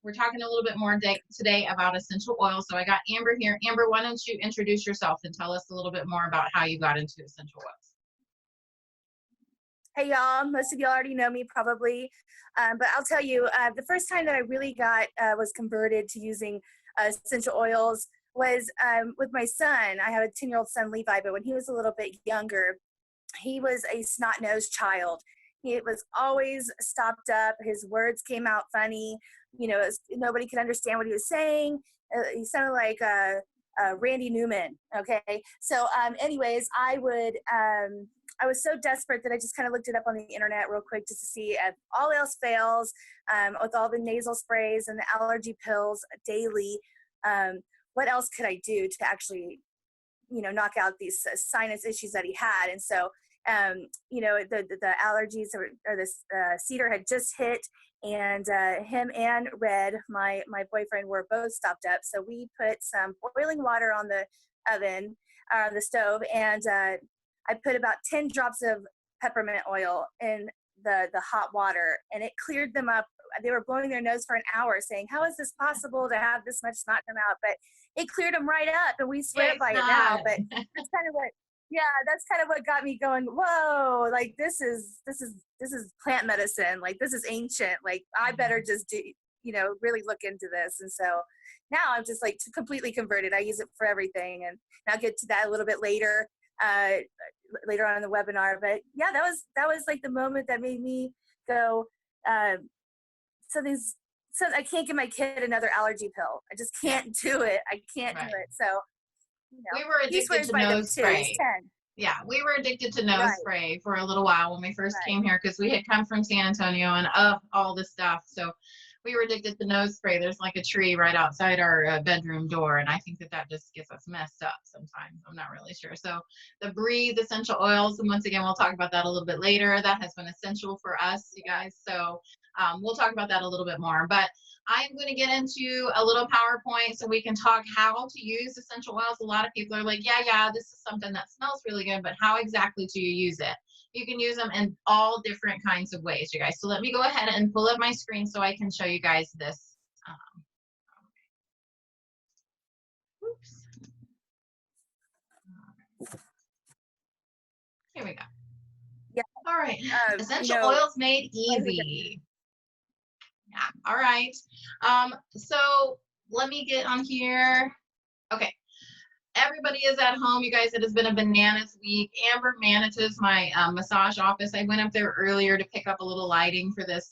we're talking a little bit more today about essential oils. So I got Amber here. Amber, why don't you introduce yourself and tell us a little bit more about how you got into essential oils? Hey y'all, most of y'all already know me probably, but I'll tell you, the first time that I really was converted to using essential oils was with my son. I have a 10-year-old son, Levi, but when he was a little bit younger, he was a snot-nosed child. He was always stopped up. His words came out funny. Nobody could understand what he was saying. He sounded like Randy Newman. Okay, so anyways, I was so desperate that I just kind of looked it up on the internet real quick just to see if all else fails, with all the nasal sprays and the allergy pills daily, what else could I do to actually, knock out these sinus issues that he had? And so, the allergies or the cedar had just hit, and him and Red, my boyfriend, were both stopped up. So we put some boiling water on the oven, the stove, and I put about 10 drops of peppermint oil in the hot water, and it cleared them up. They were blowing their nose for an hour saying, how is this possible to have this much snot come out? But it cleared them right up, and we swear by it now. But that's kind of what got me going, whoa, like this is plant medicine. Like, this is ancient. Like, I better just do, really look into this. And so now I'm just like completely converted. I use it for everything. And I'll get to that a little bit later on in the webinar. But yeah, that was like the moment that made me go, so I can't give my kid another allergy pill. I just can't do it. I can't do it. So, we were addicted to nose spray. Yeah, we were addicted to nose spray for a little while when we first came here, because we had come from San Antonio and all this stuff. So we were addicted to nose spray. There's like a tree right outside our bedroom door, and I think that just gets us messed up sometimes. I'm not really sure. So the Breathe essential oils, and once again, we'll talk about that a little bit later. That has been essential for us, you guys. So we'll talk about that a little bit more. But I'm going to get into a little PowerPoint so we can talk how to use essential oils. A lot of people are like, yeah, this is something that smells really good, but how exactly do you use it? You can use them in all different kinds of ways, you guys. So let me go ahead and pull up my screen so I can show you guys this. Oops. Here we go. Yeah. All right. Essential oils made easy. Yeah. All right. So let me get on here. Okay. Everybody is at home, you guys. It has been a bananas week. Amber manages my massage office. I went up there earlier to pick up a little lighting for this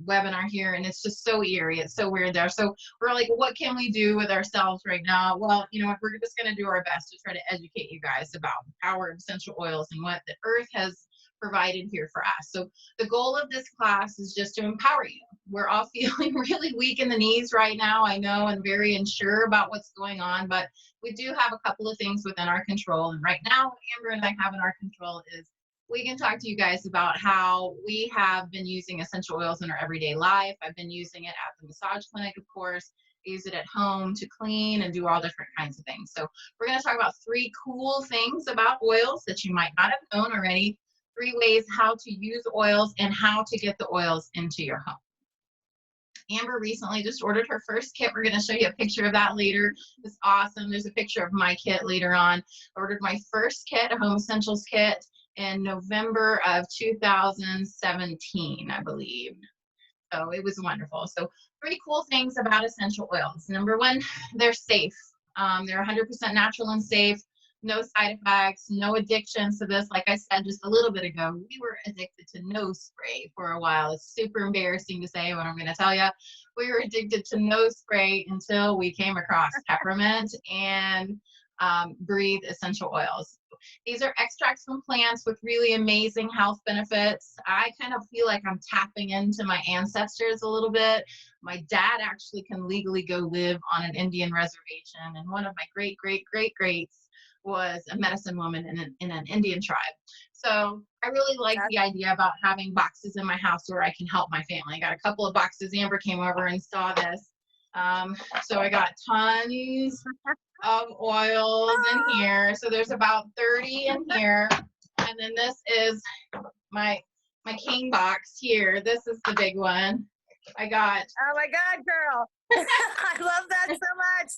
webinar here, and it's just so eerie. It's so weird there. So we're like, what can we do with ourselves right now? Well, you know what? We're just going to do our best to try to educate you guys about the power of essential oils and what the earth has provided here for us. So the goal of this class is just to empower you. We're all feeling really weak in the knees right now, I know, and very unsure about what's going on, but we do have a couple of things within our control. And right now, what Amber and I have in our control is we can talk to you guys about how we have been using essential oils in our everyday life. I've been using it at the massage clinic, of course. I use it at home to clean and do all different kinds of things. So we're going to talk about 3 cool things about oils that you might not have known already. 3 ways how to use oils and how to get the oils into your home. Amber recently just ordered her first kit. We're going to show you a picture of that later. It's awesome. There's a picture of my kit later on. I ordered my first kit, a home essentials kit, in November of 2017, I believe. So it was wonderful. So 3 cool things about essential oils. Number 1, they're safe. They're 100% natural and safe. No side effects, no addictions to this. Like I said just a little bit ago, we were addicted to nose spray for a while. It's super embarrassing to say what I'm going to tell you. We were addicted to nose spray until we came across peppermint and Breathe essential oils. These are extracts from plants with really amazing health benefits. I kind of feel like I'm tapping into my ancestors a little bit. My dad actually can legally go live on an Indian reservation, and one of my greats was a medicine woman in an Indian tribe. So I really like the idea about having boxes in my house where I can help my family. I got a couple of boxes. Amber came over and saw this. So I got tons of oils in here. So there's about 30 in here. And then this is my king box here. This is the big one. I got Oh my God, girl. I love that so much.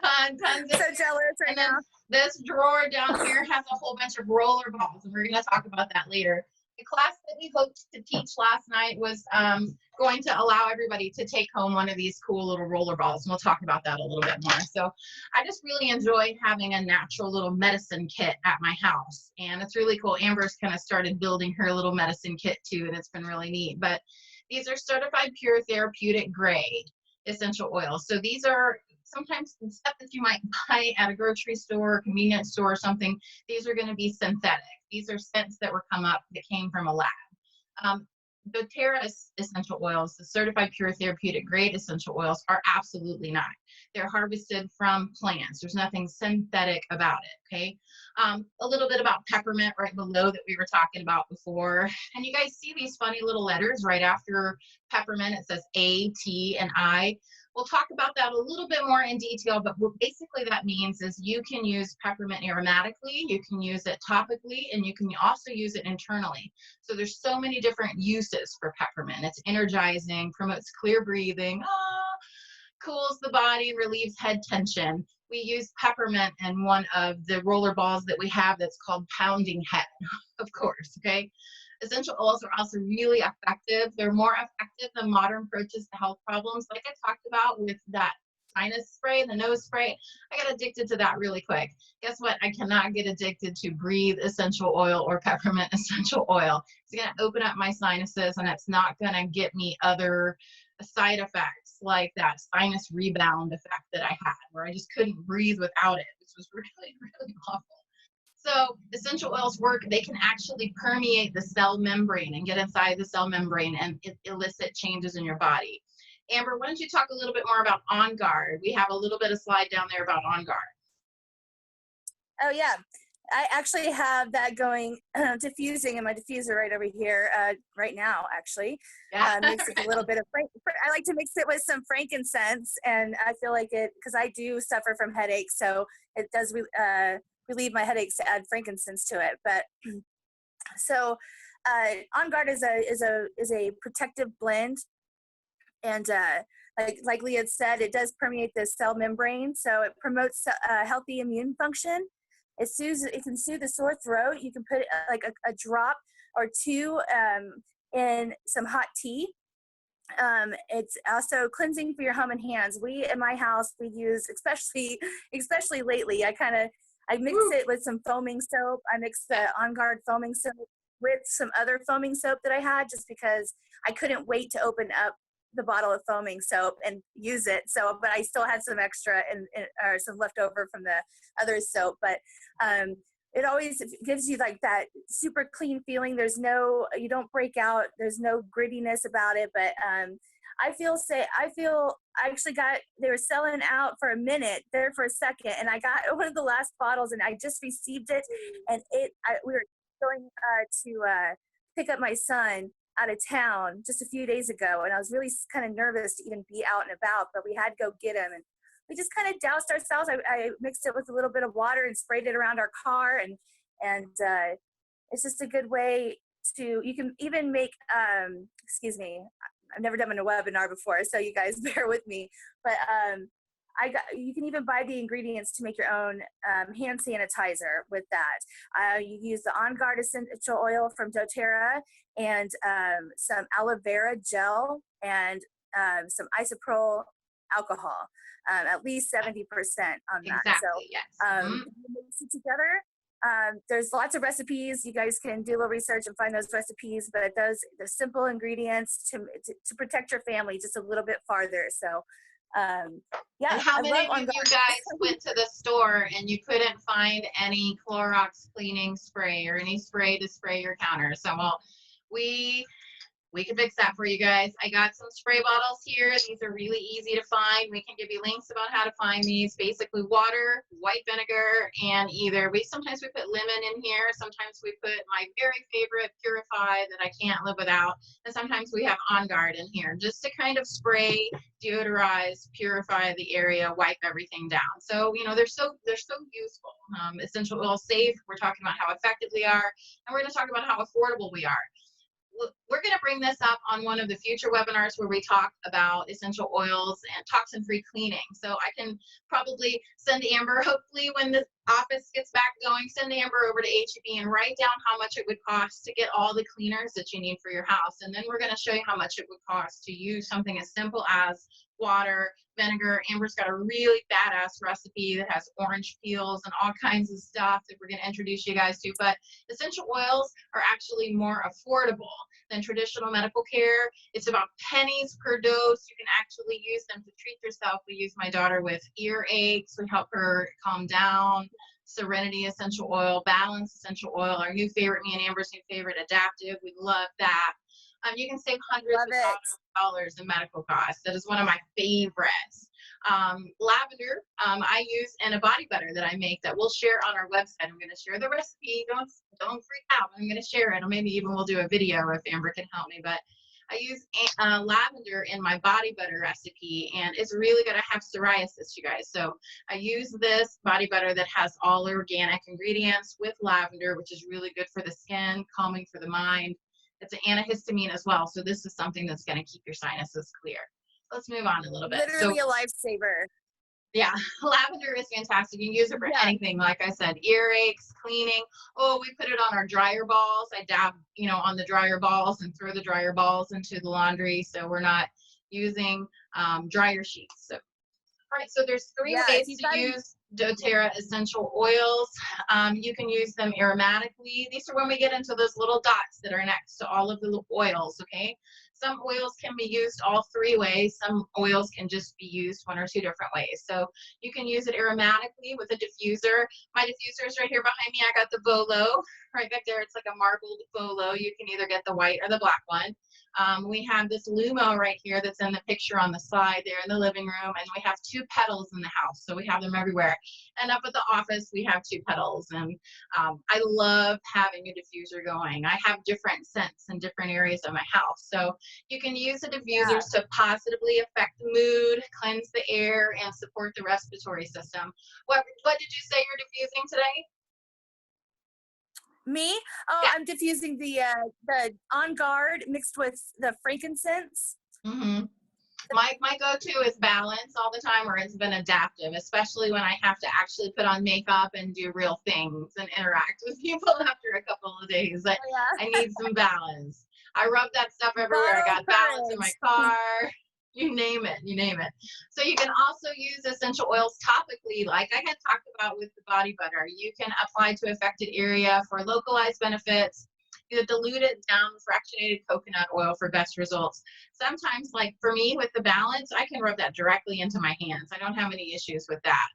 tons of, so jealous right and then now. this drawer down here has a whole bunch of roller balls, and we're going to talk about that later. The class that we hoped to teach last night was going to allow everybody to take home one of these cool little roller balls, and we'll talk about that a little bit more. So I just really enjoyed having a natural little medicine kit at my house, and it's really cool. Amber's kind of started building her little medicine kit too, and it's been really neat. But these are certified pure therapeutic grade essential oils. So these are sometimes the stuff that you might buy at a grocery store, convenience store, or something. These are going to be synthetic. These are scents that were come up that came from a lab. doTERRA essential oils, the certified pure therapeutic grade essential oils, are absolutely not. They're harvested from plants. There's nothing synthetic about it, okay? A little bit about peppermint right below that we were talking about before. And you guys see these funny little letters right after peppermint. It says A, T, and I. We'll talk about that a little bit more in detail, but what basically that means is you can use peppermint aromatically, you can use it topically, and you can also use it internally. So there's so many different uses for peppermint. It's energizing, promotes clear breathing, cools the body, relieves head tension. We use peppermint in one of the roller balls that we have that's called Pounding Head, of course, okay? Essential oils are also really effective. They're more effective than modern approaches to health problems. Like I talked about with that sinus spray, the nose spray, I got addicted to that really quick. Guess what? I cannot get addicted to Breathe essential oil or peppermint essential oil. It's going to open up my sinuses, and it's not going to get me other side effects like that sinus rebound effect that I had, where I just couldn't breathe without it, which was really, really awful. So essential oils work, they can actually permeate the cell membrane and get inside the cell membrane and elicit changes in your body. Amber, why don't you talk a little bit more about On Guard? We have a little bit of slide down there about On Guard. Oh yeah, I actually have that going diffusing in my diffuser right over here right now, actually. Yeah. Mix it with a little bit of, I like to mix it with some frankincense, and I feel like it, because I do suffer from headaches, so it does relieve my headaches to add frankincense to it. But so On Guard is a protective blend, and like Leah said, it does permeate the cell membrane, so it promotes healthy immune function. It can soothe the sore throat. You can put like a drop or two in some hot tea. It's also cleansing for your home and hands. We in my house, we use, especially lately, I mix it with some foaming soap. I mix the On Guard foaming soap with some other foaming soap that I had, just because I couldn't wait to open up the bottle of foaming soap and use it. So, but I still had some extra or some leftover from the other soap. But it always gives you like that super clean feeling. You don't break out. There's no grittiness about it. But they were selling out for a minute there for a second, and I got one of the last bottles, and I just received it, and we were going to pick up my son out of town just a few days ago, and I was really kind of nervous to even be out and about, but we had to go get him, and we just kind of doused ourselves. I mixed it with a little bit of water and sprayed it around our car, and it's just a good way to, you can even make, excuse me, I've never done a webinar before, so you guys bear with me, but you can even buy the ingredients to make your own hand sanitizer with that. You use the On Guard essential oil from doTERRA and some aloe vera gel and some isopropyl alcohol, at least 70% on that. Exactly, so yes. You mix it together. There's lots of recipes. You guys can do a little research and find those recipes, but the simple ingredients to protect your family just a little bit farther. So yeah. And how many of you guys went to the store and you couldn't find any Clorox cleaning spray or any spray to spray your counter? So, well, we can fix that for you guys. I got some spray bottles here. These are really easy to find. We can give you links about how to find these. Basically water, white vinegar, and sometimes we put lemon in here. Sometimes we put my very favorite Purify that I can't live without. And sometimes we have On Guard in here just to kind of spray, deodorize, purify the area, wipe everything down. So, they're so useful. Essential oil safe. We're talking about how effective they are. And we're going to talk about how affordable we are. we're going to bring this up on one of the future webinars where we talk about essential oils and toxin-free cleaning. So I can probably send Amber, hopefully when the office gets back going, send Amber over to HEB and write down how much it would cost to get all the cleaners that you need for your house. And then we're going to show you how much it would cost to use something as simple as water, vinegar. Amber's got a really badass recipe that has orange peels and all kinds of stuff that we're going to introduce you guys to. But essential oils are actually more affordable than traditional medical care. It's about pennies per dose. You can actually use them to treat yourself. We use my daughter with ear aches. We help her calm down. Serenity essential oil, Balance essential oil, our new favorite, me and Amber's new favorite, Adaptive. We love that. You can save hundreds of dollars in medical costs. That is one of my favorites. Lavender, I use in a body butter that I make that we'll share on our website. I'm going to share the recipe. Don't freak out. I'm going to share it, or maybe even we'll do a video if Amber can help me. But I use lavender in my body butter recipe, and it's really good. I have psoriasis, you guys. So I use this body butter that has all organic ingredients with lavender, which is really good for the skin, calming for the mind. It's an antihistamine as well. So this is something that's going to keep your sinuses clear. Let's move on a little bit. Literally a lifesaver. Yeah, lavender is fantastic. You can use it for anything. Like I said, earaches, cleaning. Oh, we put it on our dryer balls. I dab, on the dryer balls and throw the dryer balls into the laundry. So we're not using dryer sheets. So, all right, so there's three ways to use doTERRA essential oils. You can use them aromatically. These are when we get into those little dots that are next to all of the oils, okay? Some oils can be used all three ways. Some oils can just be used one or two different ways. So you can use it aromatically with a diffuser. My diffuser is right here behind me. I got the Volo right back there. It's like a marbled Volo. You can either get the white or the black one. We have this Lumo right here that's in the picture on the slide there in the living room, and we have two petals in the house, so we have them everywhere. And up at the office, we have two petals, and I love having a diffuser going. I have different scents in different areas of my house, so you can use the diffusers to positively affect the mood, cleanse the air, and support the respiratory system. What did you say you're diffusing today? Me? Oh, yeah. I'm diffusing the On Guard mixed with the frankincense. Mm-hmm. My go-to is Balance all the time, or it's been Adaptive, especially when I have to actually put on makeup and do real things and interact with people after a couple of days. I need some balance. I rub that stuff everywhere. I got Balance in my car. You name it, So you can also use essential oils topically, like I had talked about with the body butter. You can apply to affected area for localized benefits. You dilute it down with fractionated coconut oil for best results. Sometimes, like for me with the Balance, I can rub that directly into my hands. I don't have any issues with that.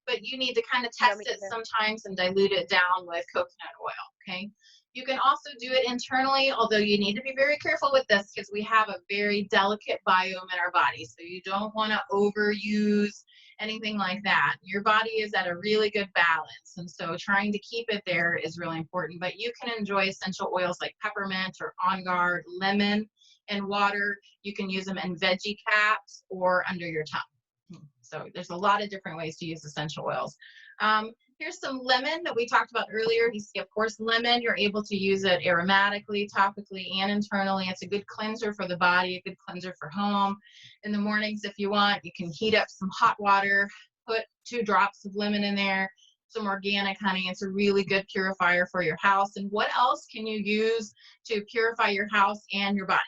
But you need to kind of test it sometimes and dilute it down with coconut oil, okay? You can also do it internally, although you need to be very careful with this because we have a very delicate biome in our body. So you don't want to overuse anything like that. Your body is at a really good balance. And so trying to keep it there is really important. But you can enjoy essential oils like peppermint or On Guard, lemon, and water. You can use them in veggie caps or under your tongue. So there's a lot of different ways to use essential oils. Here's some lemon that we talked about earlier. You see, of course, lemon, you're able to use it aromatically, topically, and internally. It's a good cleanser for the body, a good cleanser for home. In the mornings, if you want, you can heat up some hot water, put 2 drops of lemon in there, some organic honey. It's a really good purifier for your house. And what else can you use to purify your house and your body?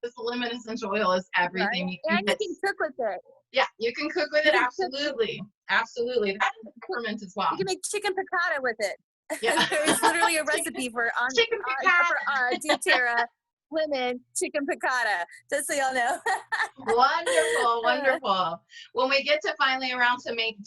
This lemon essential oil is everything. Right. And you can cook with it. Yeah, you can cook with it, absolutely. Absolutely. That is peppermint as well. You can make chicken piccata with it. Yeah. There's literally a recipe for doTERRA lemon chicken piccata, just so y'all know. Wonderful, wonderful. When we get to finally around to make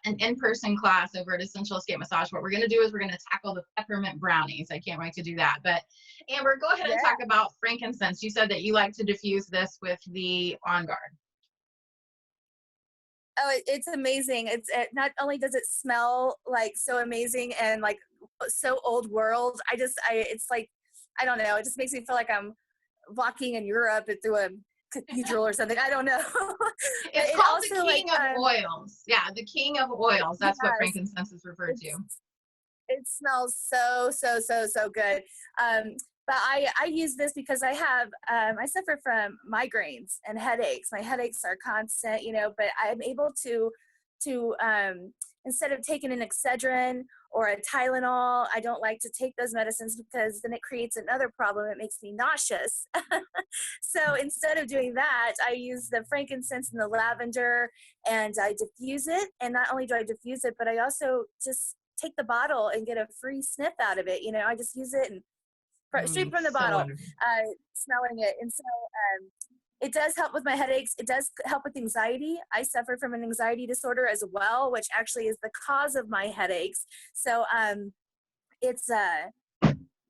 an in-person class over at Essential Escape Massage, what we're going to do is we're going to tackle the peppermint brownies. I can't wait to do that. But Amber, go ahead and talk about frankincense. You said that you like to diffuse this with the On Guard. Oh, it's amazing. It not only does it smell like so amazing and like so old world, it's like, I don't know, it just makes me feel like I'm walking in Europe through a cathedral or something. I don't know. It's called the king of oils. Yeah, the king of oils. That's what frankincense is referred to. It smells so good. But I use this because I have, I suffer from migraines and headaches. My headaches are constant, you know, but I'm able to instead of taking an Excedrin or a Tylenol, I don't like to take those medicines because then it creates another problem. It makes me nauseous. So instead of doing that, I use the frankincense and the lavender, and I diffuse it. And not only do I diffuse it, but I also just take the bottle and get a free sniff out of it. You know, I just use it and straight from the So bottle, wonderful. smelling it. And so it does help with my headaches. It does help with anxiety. I suffer from an anxiety disorder as well, which actually is the cause of my headaches. So it's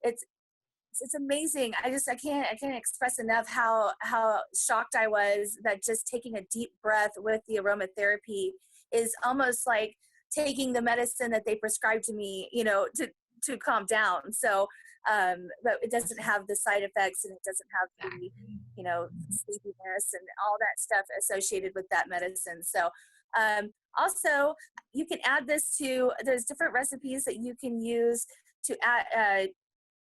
it's it's amazing. I can't express enough how shocked I was that just taking a deep breath with the aromatherapy is almost like taking the medicine that they prescribed to me, you know, to calm down. So but it doesn't have the side effects, and it doesn't have the, you know, sleepiness and all that stuff associated with that medicine. So also you can add this to, there's different recipes that you can use to add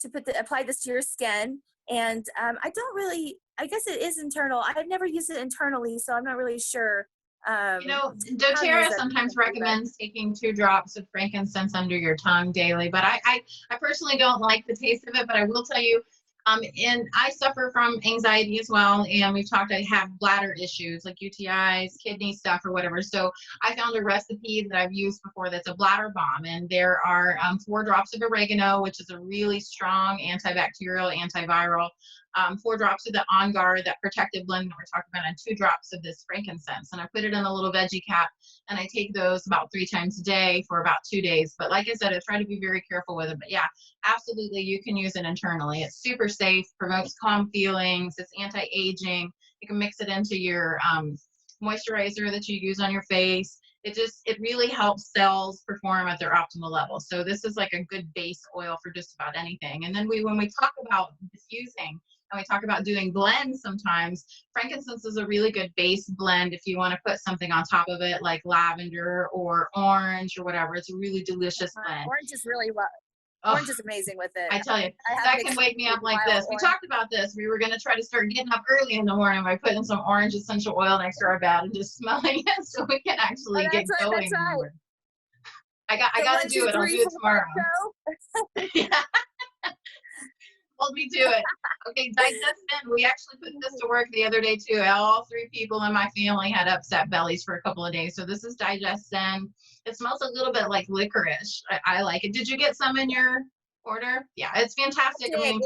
to apply this to your skin. And I don't really, I guess it is internal. I've never used it internally, so I'm not really sure You know, how to use doTERRA that sometimes internally, but recommends taking 2 drops of frankincense under your tongue daily, but I personally don't like the taste of it, but I will tell you, and I suffer from anxiety as well, and we've talked, I have bladder issues like UTIs, kidney stuff or whatever, so I found a recipe that I've used before that's a bladder balm, and there are 4 drops of oregano, which is a really strong antibacterial, antiviral, 4 drops of the On Guard, that protective blend that we're talking about, and 2 drops of this frankincense. And I put it in a little veggie cap, and I take those about 3 times a day for about 2 days. But like I said, I try to be very careful with it. But yeah, absolutely, you can use it internally. It's super safe, promotes calm feelings, it's anti-aging. You can mix it into your moisturizer that you use on your face. It really helps cells perform at their optimal level. So this is like a good base oil for just about anything. And then when we talk about diffusing, and we talk about doing blends sometimes, frankincense is a really good base blend if you want to put something on top of it, like lavender or orange or whatever. It's a really delicious blend. orange is really well. Oh, Orange is amazing with it. I tell you, I have that mixed can wake me up like wild this. We orange. talked about this. We were going to try to start getting up early in the morning by putting some orange essential oil next to our bed and just smelling it so we can actually get That's going. right. I The got 1, to 2, do it. I'll 3, do it 4, tomorrow. 5 Yeah. Hold me to it. Okay, digestion. We actually put this to work the other day too. All 3 people in my family had upset bellies for a couple of days. So this is digestion. It smells a little bit like licorice. I like it. Did you get some in your order? Yeah, it's fantastic. I mean,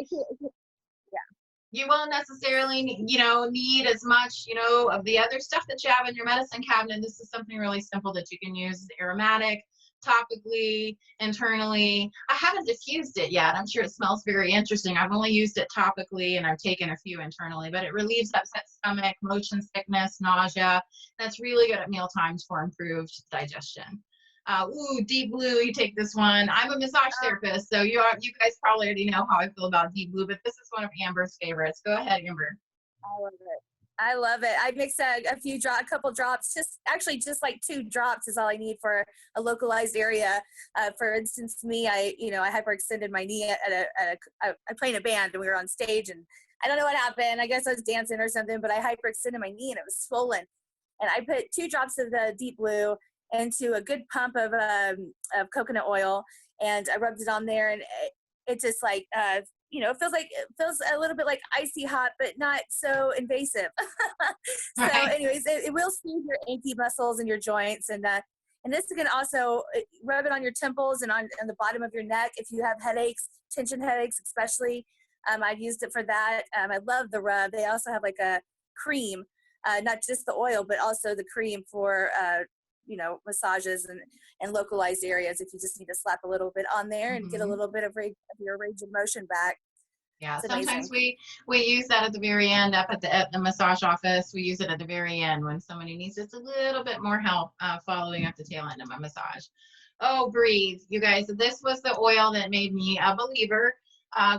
you won't necessarily, need as much, of the other stuff that you have in your medicine cabinet. This is something really simple that you can use. Aromatic, topically, internally. I haven't diffused it yet. I'm sure it smells very interesting. I've only used it topically, and I've taken a few internally, but it relieves upset stomach, motion sickness, nausea. That's really good at meal times for improved digestion. Deep Blue, you take this one. I'm a massage therapist, so you guys probably already know how I feel about Deep Blue, but this is one of Amber's favorites. Go ahead, Amber. I love it. I love it. I mix a couple drops, just like 2 drops is all I need for a localized area. For instance, me, I hyperextended my knee I play in a band, and we were on stage, and I don't know what happened. I guess I was dancing or something, but I hyperextended my knee and it was swollen. And I put 2 drops of the Deep Blue into a good pump of coconut oil, and I rubbed it on there, and it just like it feels a little bit like icy hot, but not so invasive. So anyways, it will soothe your achy muscles and your joints, and this can also rub it on your temples and on the bottom of your neck if you have headaches, tension headaches especially. I've used it for that. I love the rub. They also have like a cream, not just the oil, but also the cream for massages and localized areas if you just need to slap a little bit on there and get a little bit of your range of motion back. Yeah, sometimes we use that at the very end up at the massage office. We use it at the very end when somebody needs just a little bit more help following up the tail end of my massage. Oh, breathe. You guys, this was the oil that made me a believer.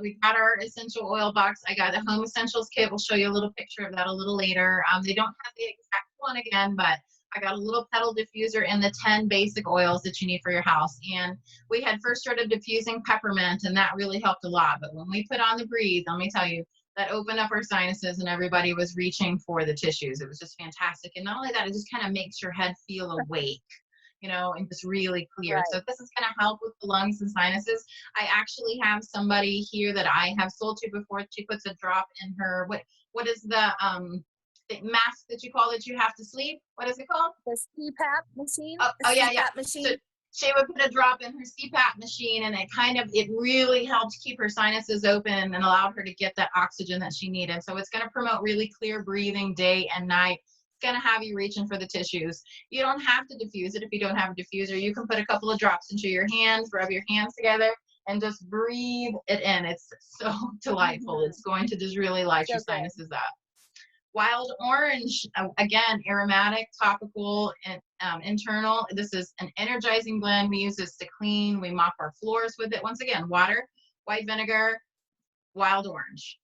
We got our essential oil box. I got the Home Essentials kit. We'll show you a little picture of that a little later. They don't have the exact one again, but I got a little pedal diffuser and the 10 basic oils that you need for your house. And we had first started diffusing peppermint, and that really helped a lot. But when we put on the Breathe, let me tell you, that opened up our sinuses and everybody was reaching for the tissues. It was just fantastic. And not only that, it just kind of makes your head feel awake, and just really clear. Right. So this is going to help with the lungs and sinuses. I actually have somebody here that I have sold to before. She puts a drop in her, what is the mask that you call that you have to sleep? What is it called? The CPAP machine. Oh yeah, yeah. Machine. So she would put a drop in her CPAP machine, and it really helped keep her sinuses open and allowed her to get that oxygen that she needed. So it's going to promote really clear breathing day and night. It's going to have you reaching for the tissues. You don't have to diffuse it if you don't have a diffuser. You can put a couple of drops into your hands, rub your hands together, and just breathe it in. It's so delightful. It's going to just really light your sinuses up. Wild orange, again, aromatic, topical, and internal. This is an energizing blend. We use this to clean. We mop our floors with it. Once again, water, white vinegar, wild orange.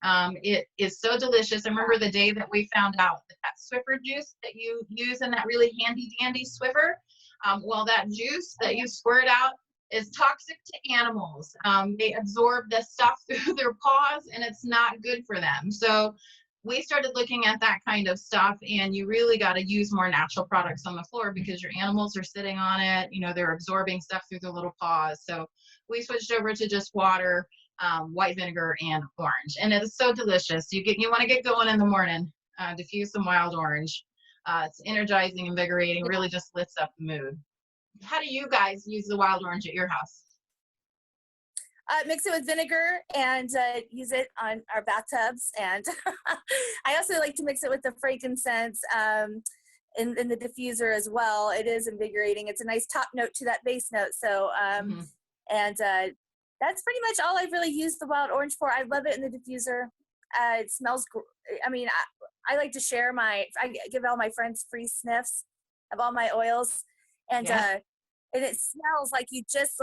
It is so delicious. I remember the day that we found out that Swiffer juice that you use in that really handy dandy Swiffer, well, that juice that you squirt out is toxic to animals. They absorb the stuff through their paws, and it's not good for them. So we started looking at that kind of stuff, and you really got to use more natural products on the floor because your animals are sitting on it. They're absorbing stuff through their little paws. So we switched over to just water, white vinegar, and orange, and it is so delicious. You want to get going in the morning. Diffuse some wild orange. It's energizing, invigorating, really just lifts up the mood. How do you guys use the wild orange at your house? Mix it with vinegar and use it on our bathtubs. And I also like to mix it with the frankincense in the diffuser as well. It is invigorating. It's a nice top note to that base note. So, and that's pretty much all I've really used the wild orange for. I love it in the diffuser. It smells, I like to share I give all my friends free sniffs of all my oils. And, and it smells like you just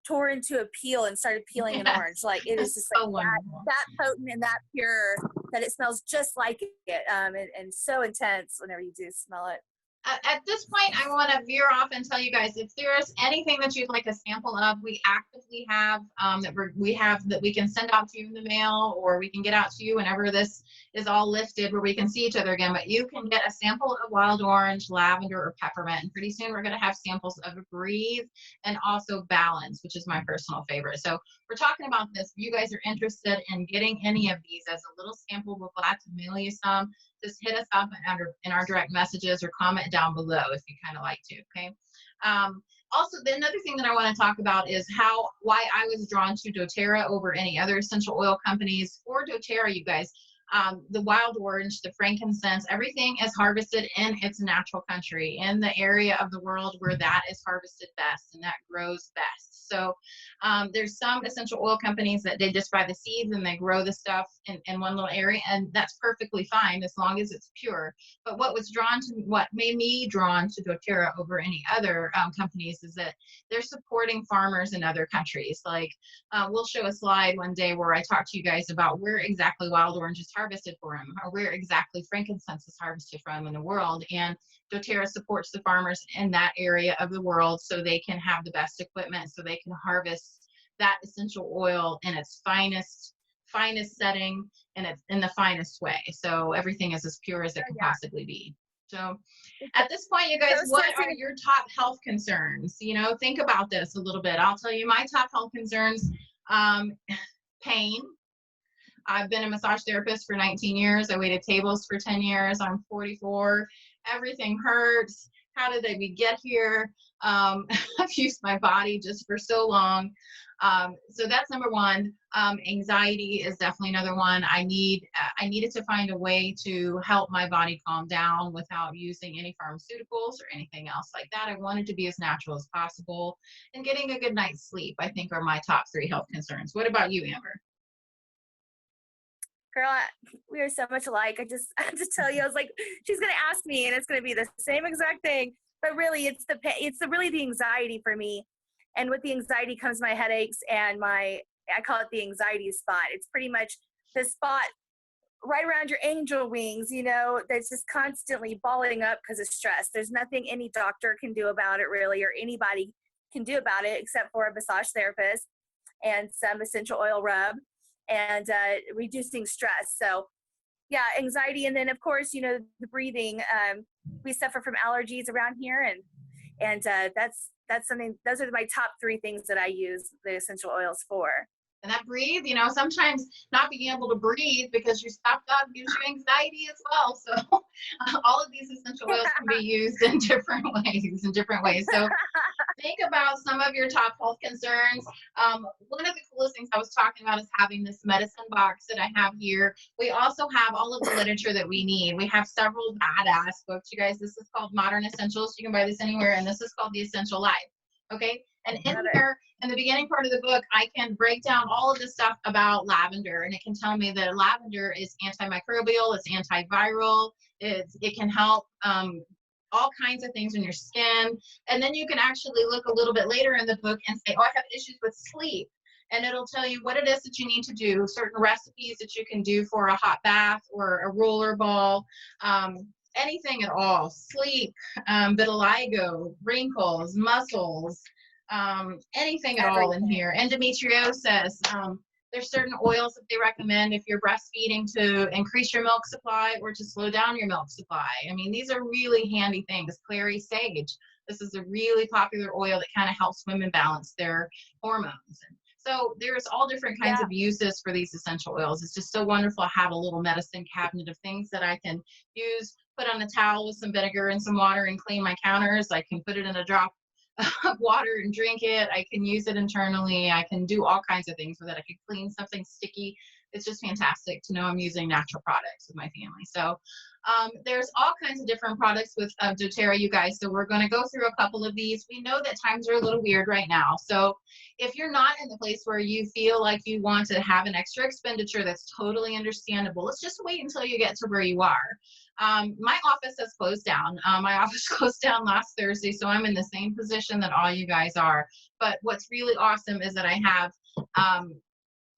tore into a peel and started peeling an orange. Like it is just so like that potent and that pure that it smells just like it. And so intense whenever you do smell it. At this point, I want to veer off and tell you guys if there's anything that you'd like a sample of, we actively have that we can send out to you in the mail, or we can get out to you whenever this is all lifted, where we can see each other again. But you can get a sample of wild orange, lavender, or peppermint, and pretty soon we're going to have samples of Breathe and also Balance, which is my personal favorite. So we're talking about this. If you guys are interested in getting any of these as a little sample, we're glad to mail you some. Just hit us up in our direct messages or comment down below if you kind of like to, okay? Also, the another thing that I want to talk about is why I was drawn to doTERRA over any other essential oil companies. For doTERRA, you guys, the wild orange, the frankincense, everything is harvested in its natural country, in the area of the world where that is harvested best and that grows best. So there's some essential oil companies that they just buy the seeds and they grow the stuff in one little area, and that's perfectly fine as long as it's pure. But what made me drawn to doTERRA over any other companies is that they're supporting farmers in other countries. Like we'll show a slide one day where I talk to you guys about where exactly wild orange is harvested from, or where exactly frankincense is harvested from in the world. And doTERRA supports the farmers in that area of the world so they can have the best equipment, so they can harvest that essential oil in its finest setting and it's in the finest way. So everything is as pure as it can possibly be. So at this point, you guys, what are your top health concerns? Think about this a little bit. I'll tell you my top health concerns. Pain. I've been a massage therapist for 19 years. I waited tables for 10 years. I'm 44. Everything hurts. How did we get here? I've used my body just for so long. So that's number one. Anxiety is definitely another one. I needed to find a way to help my body calm down without using any pharmaceuticals or anything else like that. I wanted to be as natural as possible, and getting a good night's sleep, I think, are my top 3 health concerns. What about you, Amber? Girl, we are so much alike. I have to tell you, I was like, she's going to ask me and it's going to be the same exact thing. But really, it's really the anxiety for me. And with the anxiety comes my headaches and I call it the anxiety spot. It's pretty much the spot right around your angel wings, you know, that's just constantly balling up because of stress. There's nothing any doctor can do about it really, or anybody can do about it except for a massage therapist and some essential oil rub and reducing stress. So yeah, anxiety. And then of course, you know, the breathing, we suffer from allergies around here, and that's something, those are my top three things that I use the essential oils for. And that breathe, you know, sometimes not being able to breathe because you're stopped up gives you anxiety as well. So all of these essential oils can be used in different ways. So think about some of your top health concerns. One of the coolest things I was talking about is having this medicine box that I have here. We also have all of the literature that we need. We have several badass books, you guys. This is called Modern Essentials. You can buy this anywhere, and this is called The Essential Life. Okay. And in here, in the beginning part of the book, I can break down all of this stuff about lavender, and it can tell me that lavender is antimicrobial, it's antiviral, it can help all kinds of things in your skin. And then you can actually look a little bit later in the book and say, oh, I have issues with sleep. And it'll tell you what it is that you need to do, certain recipes that you can do for a hot bath or a roller ball, anything at all. Sleep, vitiligo, wrinkles, muscles, anything at all in here. Endometriosis. There's certain oils that they recommend if you're breastfeeding to increase your milk supply or to slow down your milk supply. I mean, these are really handy things. Clary sage. This is a really popular oil that kind of helps women balance their hormones. And so there's all different kinds of uses for these essential oils. It's just so wonderful to have a little medicine cabinet of things that I can use, put on a towel with some vinegar and some water and clean my counters. I can put it in a drop of water and drink it. I can use it internally. I can do all kinds of things with it. I can clean something sticky. It's just fantastic to know I'm using natural products with my family. So there's all kinds of different products with doTERRA, you guys. So we're going to go through a couple of these. We know that times are a little weird right now. So if you're not in the place where you feel like you want to have an extra expenditure, that's totally understandable. Let's just wait until you get to where you are. My office has closed down. My office closed down last Thursday, so I'm in the same position that all you guys are. But what's really awesome is that I have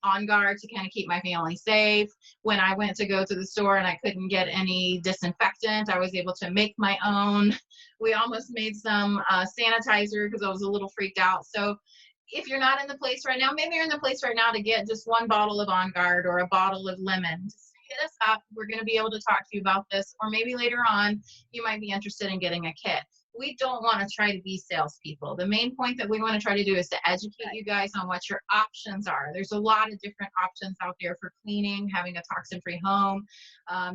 On Guard to kind of keep my family safe. When I went to go to the store and I couldn't get any disinfectant, I was able to make my own. We almost made some sanitizer because I was a little freaked out. So if you're not in the place right now, maybe you're in the place right now to get just one bottle of On Guard or a bottle of lemon. Just hit us up. We're going to be able to talk to you about this. Or maybe later on, you might be interested in getting a kit. We don't want to try to be salespeople. The main point that we want to try to do is to educate you guys on what your options are. There's a lot of different options out there for cleaning, having a toxin-free home,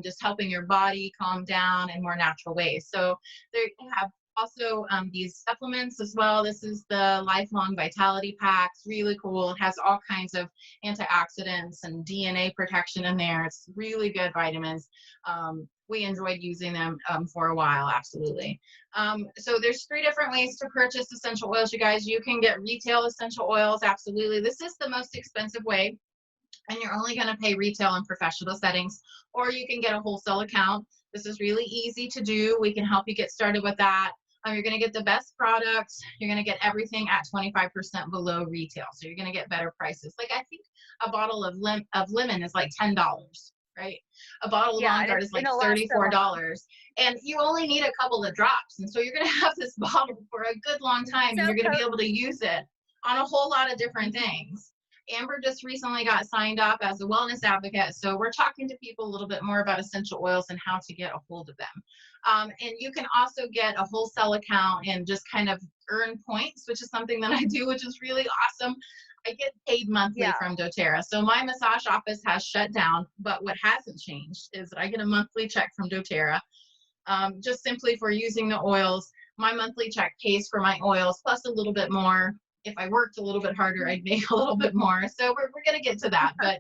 just helping your body calm down in more natural ways. So there you have also these supplements as well. This is the Lifelong Vitality Packs. Really cool. It has all kinds of antioxidants and DNA protection in there. It's really good vitamins. We enjoyed using them for a while, absolutely. So there's 3 different ways to purchase essential oils, you guys. You can get retail essential oils, absolutely. This is the most expensive way, and you're only going to pay retail in professional settings, or you can get a wholesale account. This is really easy to do. We can help you get started with that. You're going to get the best products. You're going to get everything at 25% below retail. So you're going to get better prices. Like I think a bottle of lemon is like $10, right? A bottle of On Guard is like $34. And you only need a couple of drops. And so you're going to have this bottle for a good long time, and you're going to be able to use it on a whole lot of different things. Amber just recently got signed up as a wellness advocate, so we're talking to people a little bit more about essential oils and how to get a hold of them. And you can also get a wholesale account and just kind of earn points, which is something that I do, which is really awesome. I get paid monthly from doTERRA. So my massage office has shut down, but what hasn't changed is that I get a monthly check from doTERRA just simply for using the oils. My monthly check pays for my oils plus a little bit more. If I worked a little bit harder, I'd make a little bit more. So we're going to get to that. But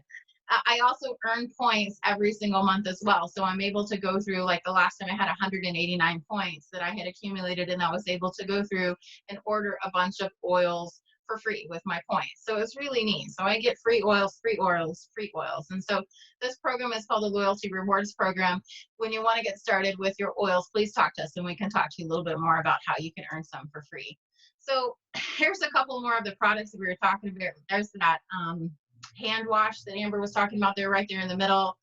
I also earn points every single month as well. So I'm able to go through, like the last time I had 189 points that I had accumulated, and I was able to go through and order a bunch of oils for free with my points. So it's really neat. So I get free oils, free oils, free oils. And so this program is called the Loyalty Rewards Program. When you want to get started with your oils, please talk to us and we can talk to you a little bit more about how you can earn some for free. So here's a couple more of the products that we were talking about. There's that hand wash that Amber was talking about there, right there in the middle.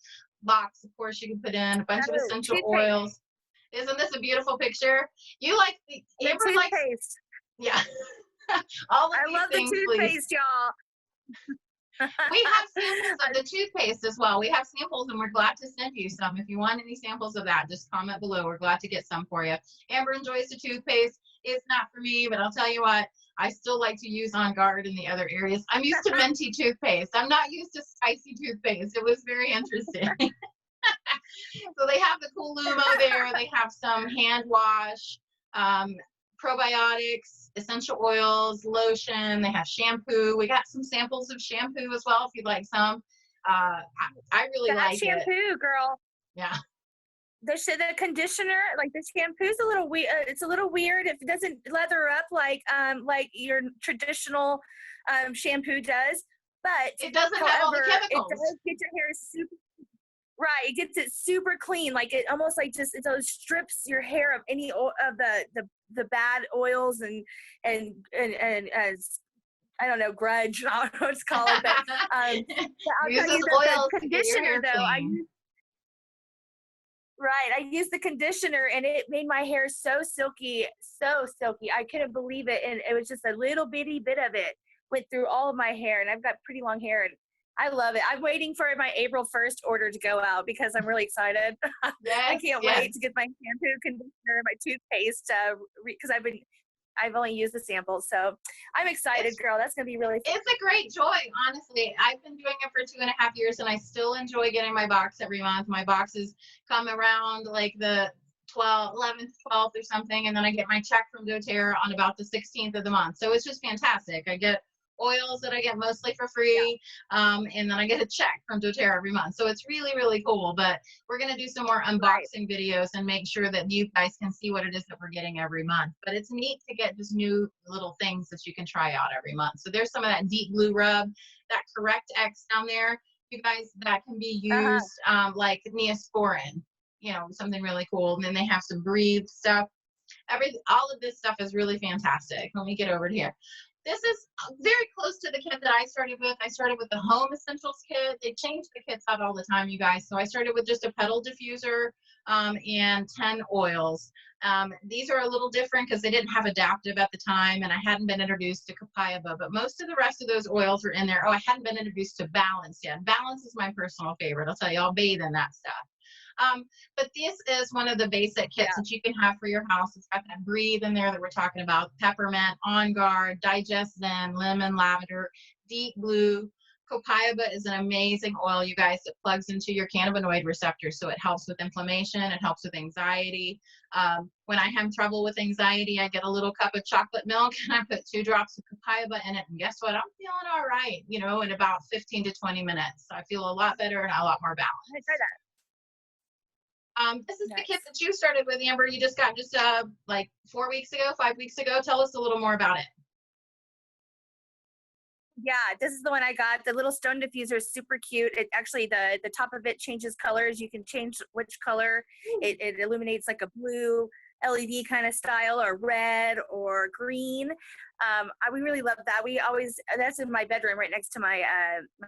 box, of course, you can put in a bunch of Oh, essential toothpaste. oils. Isn't this a beautiful picture? You like The Amber likes, toothpaste. yeah. All of I these love the things, please. toothpaste, y'all. We have samples of the toothpaste as well. We have samples, and we're glad to send you some. If you want any samples of that, just comment below. We're glad to get some for you. Amber enjoys the toothpaste. It's not for me, but I'll tell you what, I still like to use On Guard in the other areas. I'm used to minty toothpaste. I'm not used to spicy toothpaste. It was very interesting. So they have the cool Lumo there. They have some hand wash, probiotics, essential oils, lotion. They have shampoo. We got some samples of shampoo as well if you'd like some. I really That like it. shampoo, girl. Yeah. The conditioner, like the shampoo's a little weird. It's a little weird if it doesn't lather up like your traditional shampoo does. But It doesn't have all the however, it chemicals. does get your hair super right. It gets it super clean. Like it almost like just it strips your hair of any of the bad oils and as I don't know, grudge. I don't know what it's called, but I'll tell you that the conditioner though, I used the conditioner and it made my hair so silky, so silky. I couldn't believe it. And it was just a little bitty bit of it went through all of my hair, and I've got pretty long hair and I love it. I'm waiting for my April 1st order to go out because I'm really excited. Yes, I can't wait to get my shampoo, conditioner, my toothpaste because I've only used the samples. So I'm excited, girl. That's going to be really fun. It's a great joy, honestly. I've been doing it for 2.5 years, and I still enjoy getting my box every month. My boxes come around like the 11th, 12th or something, and then I get my check from doTERRA on about the 16th of the month. So it's just fantastic. I get oils that I get mostly for free, and then I get a check from doTERRA every month. So it's really, really cool. But we're going to do some more unboxing videos and make sure that you guys can see what it is that we're getting every month. But it's neat to get just new little things that you can try out every month. So there's some of that deep blue rub, that Correct X down there, you guys, that can be used like Neosporin, something really cool. And then they have some Breathe stuff. All of this stuff is really fantastic. Let me get over to here. This is very close to the kit that I started with. I started with the Home Essentials kit. They change the kits out all the time, you guys. So I started with just a petal diffuser and 10 oils. These are a little different because they didn't have adaptive at the time, and I hadn't been introduced to copaiba, but most of the rest of those oils were in there. Oh, I hadn't been introduced to Balance yet. Balance is my personal favorite. I'll tell you, I'll bathe in that stuff. But this is one of the basic kits that you can have for your house. It's got that Breathe in there that we're talking about, peppermint, On Guard, Digest Zen, lemon, lavender, deep blue. Copaiba is an amazing oil, you guys, that plugs into your cannabinoid receptors. So it helps with inflammation. It helps with anxiety. When I have trouble with anxiety, I get a little cup of chocolate milk and I put 2 drops of copaiba in it. And guess what? I'm feeling all right, in about 15 to 20 minutes. I feel a lot better and a lot more balanced. I try that. This is the kit that you started with, Amber. You just got like 4 weeks ago, 5 weeks ago. Tell us a little more about it. Yeah, this is the one I got. The little stone diffuser is super cute. It actually, the top of it changes colors. You can change which color. It illuminates like a blue LED kind of style, or red or green. We really love that. That's in my bedroom right next to my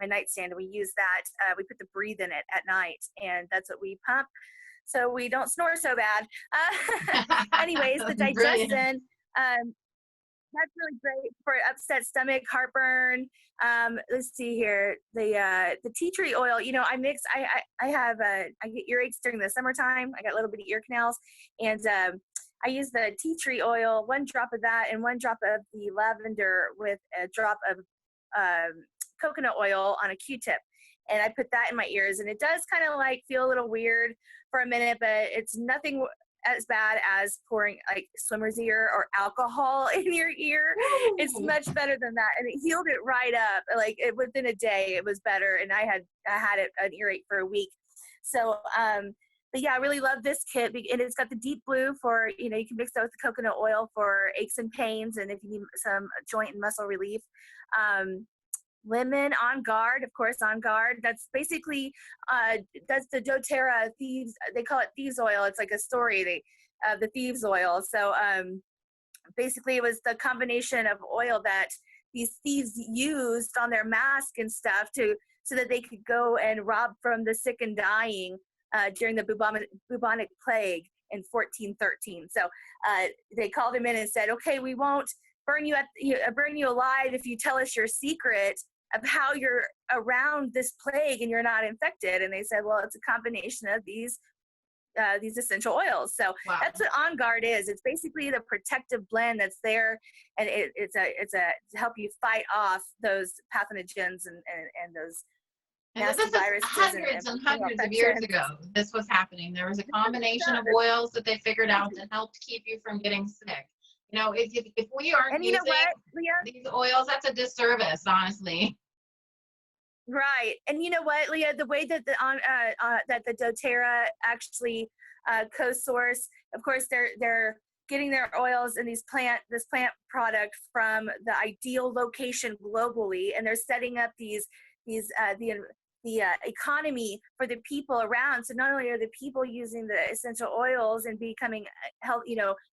my nightstand. We use that. We put the Breathe in it at night, and that's what we pump so we don't snore so bad. Anyways, the Digest Zen, that's really great for upset stomach, heartburn. Let's see here. The tea tree oil, I mix, I get earaches during the summertime. I got a little bit of ear canals, and I use the tea tree oil, 1 drop of that and 1 drop of the lavender with a drop of coconut oil on a Q-tip. And I put that in my ears, and it does kind of like feel a little weird for a minute, but it's nothing as bad as pouring like swimmer's ear or alcohol in your ear. Ooh. It's much better than that, and it healed it right up. Like within a day, it was better, and I had an earache for a week. So, but yeah, I really love this kit, and it's got the deep blue for you can mix that with the coconut oil for aches and pains, and if you need some joint and muscle relief. Lemon, On Guard, of course, On Guard. That's basically that's the doTERRA thieves. They call it thieves oil. It's like a story. The thieves oil. So basically, it was the combination of oil that these thieves used on their mask and stuff to so that they could go and rob from the sick and dying during the bubonic plague in 1413. So they called him in and said, okay, we won't burn you alive if you tell us your secret of how you're around this plague and you're not infected. And they said, well, it's a combination of these essential oils. So wow. That's what On Guard is. It's basically the protective blend that's there, and it's to help you fight off those pathogens and those nasty this is viruses hundreds and hundreds of years ago. This was happening. There was a combination of oils that they figured out to help keep you from getting sick. You know, if we aren't using these oils, that's a disservice, honestly. Right. And you know what, Leah, the way that that the doTERRA actually co-source, of course, they're getting their oils and this plant product from the ideal location globally, and they're setting up the economy for the people around. So not only are the people using the essential oils and becoming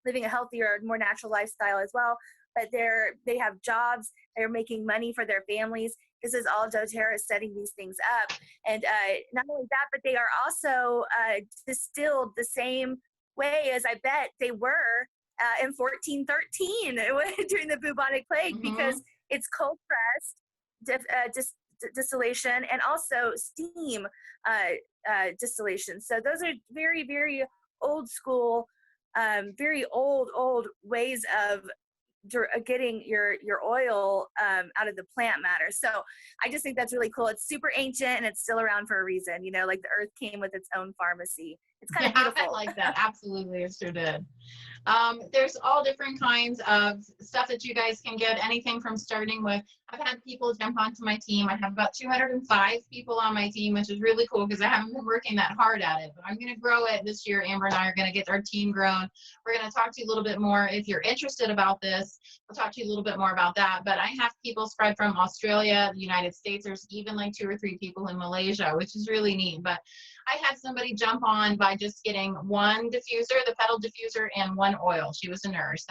living a healthier, more natural lifestyle as well, but they have jobs, they're making money for their families. This is all doTERRA setting these things up. And not only that, but they are also distilled the same way as I bet they were in 1413 during the bubonic plague, because it's cold pressed distillation and also steam distillation. So those are very, very old school, very old ways of getting your oil out of the plant matter. So I just think that's really cool. It's super ancient and it's still around for a reason. You know, like the earth came with its own pharmacy. It's kind of beautiful. I like that. Absolutely, it sure did. There's all different kinds of stuff that you guys can get, anything from starting with, I've had people jump onto my team. I have about 205 people on my team, which is really cool because I haven't been working that hard at it, but I'm going to grow it this year. Amber and I are going to get our team grown. We're going to talk to you a little bit more. If you're interested about this, we'll talk to you a little bit more about that. But I have people spread from Australia, the United States. There's even like 2 or 3 people in Malaysia, which is really neat. But I had somebody jump on by just getting one diffuser, the petal diffuser, and one oil. She was a nurse.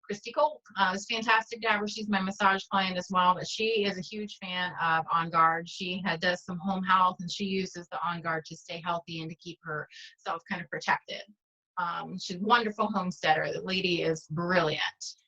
Christy Cole. It's fantastic to have her. She's my massage client as well, but she is a huge fan of On Guard. She does some home health, and she uses the On Guard to stay healthy and to keep herself kind of protected. She's a wonderful homesteader. The lady is brilliant.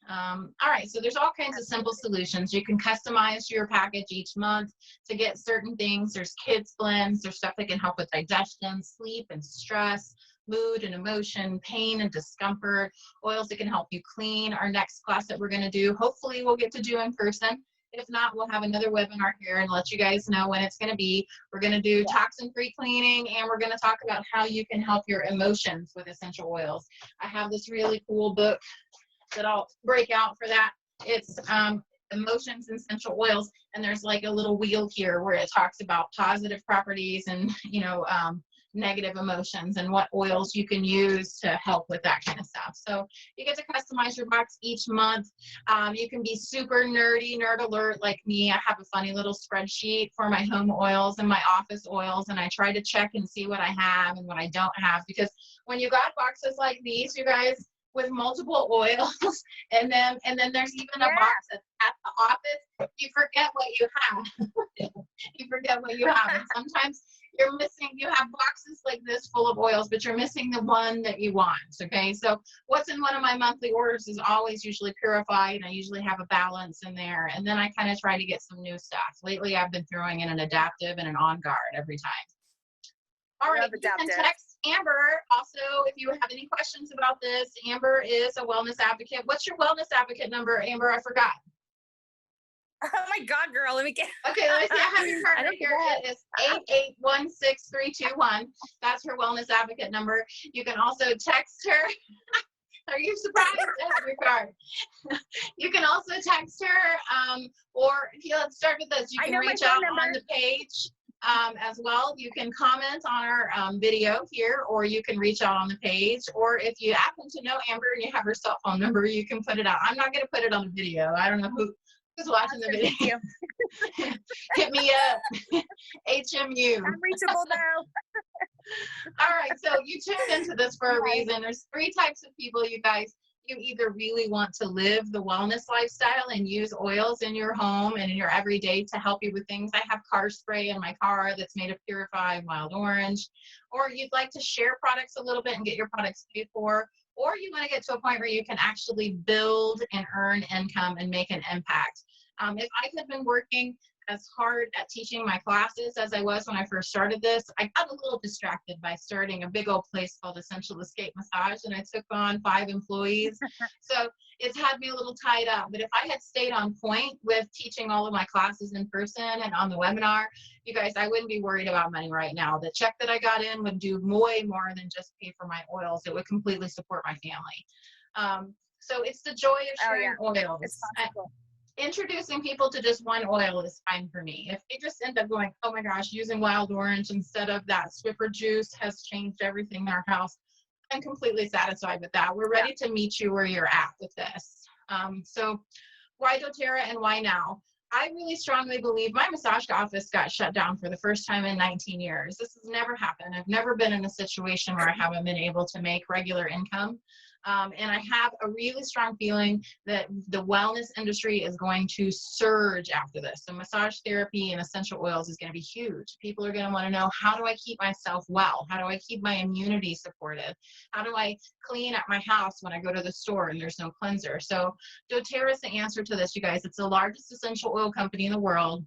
All right, so there's all kinds of simple solutions. You can customize your package each month to get certain things. There's kids blends. There's stuff that can help with digestion, sleep and stress, mood and emotion, pain and discomfort, oils that can help you clean. Our next class that we're going to do, hopefully we'll get to do in person. If not, we'll have another webinar here and let you guys know when it's going to be. We're going to do toxin-free cleaning, and we're going to talk about how you can help your emotions with essential oils. I have this really cool book that I'll break out for that. It's Emotions and Essential Oils, and there's like a little wheel here where it talks about positive properties and, negative emotions and what oils you can use to help with that kind of stuff. So you get to customize your box each month. You can be super nerdy, nerd alert like me. I have a funny little spreadsheet for my home oils and my office oils, and I try to check and see what I have and what I don't have, because when you got boxes like these, you guys, with multiple oils, and then there's even a box at the office, you forget what you have. You forget what you have. And sometimes you're missing, you have boxes like this full of oils, but you're missing the one that you want, okay? So what's in one of my monthly orders is always usually purified, and I usually have a balance in there, and then I kind of try to get some new stuff. Lately, I've been throwing in an adaptive and an On Guard every time. All right, you can text Amber. Also, if you have any questions about this, Amber is a wellness advocate. What's your wellness advocate number, Amber? I forgot. Oh my God, girl, let me get. Okay, let me see. I have your card right here. It is 8816321. That's her wellness advocate number. You can also text her. Are you surprised to have your card? You can also text her, or let's start with this. You can reach out on the page. As well, you can comment on our video here, or you can reach out on the page, or if you happen to know Amber and you have her cell phone number, you can put it out. I'm not going to put it on the video. I don't know who's watching the video. Hit me up. HMU. I'm reachable now. All right, so you tuned into this for a reason. There's 3 types of people, you guys. You either really want to live the wellness lifestyle and use oils in your home and in your everyday to help you with things. I have car spray in my car that's made of purified wild orange, or you'd like to share products a little bit and get your products paid for, or you want to get to a point where you can actually build and earn income and make an impact. If I had been working as hard at teaching my classes as I was when I first started this, I got a little distracted by starting a big old place called Essential Escape Massage, and I took on 5 employees. So it's had me a little tied up. But if I had stayed on point with teaching all of my classes in person and on the webinar, you guys, I wouldn't be worried about money right now. The check that I got in would do way more than just pay for my oils. It would completely support my family. So it's the joy of sharing oils. It's possible. Introducing people to just one oil is fine for me. If they just end up going, oh my gosh, using wild orange instead of that Swiffer juice has changed everything in our house, I'm completely satisfied with that. We're ready to meet you where you're at with this. So why doTERRA and why now? I really strongly believe my massage office got shut down for the first time in 19 years. This has never happened. I've never been in a situation where I haven't been able to make regular income. And I have a really strong feeling that the wellness industry is going to surge after this. So massage therapy and essential oils is going to be huge. People are going to want to know, how do I keep myself well? How do I keep my immunity supported? How do I clean up my house when I go to the store and there's no cleanser? So doTERRA is the answer to this, you guys. It's the largest essential oil company in the world.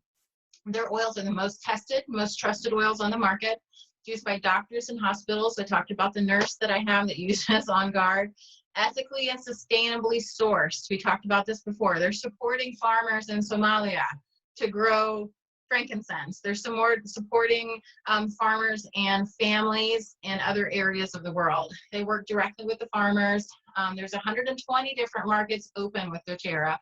Their oils are the most tested, most trusted oils on the market, used by doctors and hospitals. I talked about the nurse that I have that uses On Guard. Ethically and sustainably sourced. We talked about this before. They're supporting farmers in Somalia to grow frankincense. They're supporting farmers and families in other areas of the world. They work directly with the farmers. There's 120 different markets open with doTERRA.